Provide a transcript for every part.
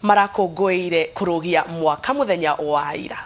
marakũngũĩire kũrũgia mwaka muthenya wa ira.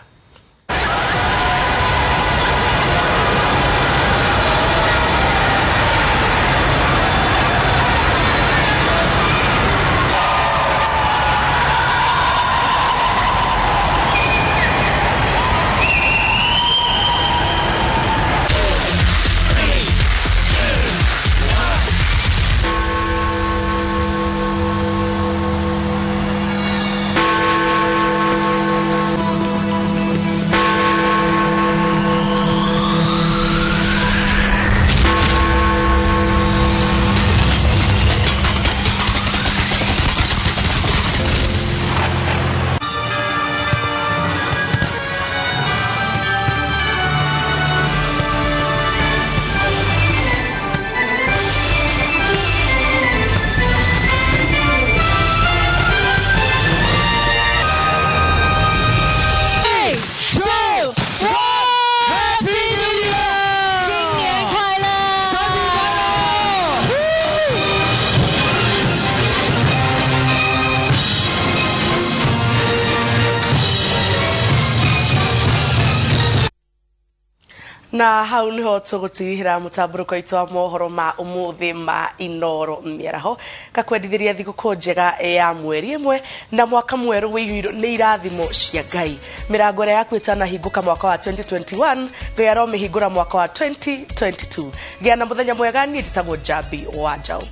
Na hau niho tugutihira mutamburuko itu wa mohoro ma umuthi ma Inoro miaraho gakwendithiria thiguku njega ya mweri imwe na mwaka mweru wiyiro ni irathimo cia Ngai. Mirango ria yakwitana hinguka mwaka wa 2021 gayaro mihingura mwaka wa 2022. Gia na muthenya mwega ni titagwo Jabi wa Njau.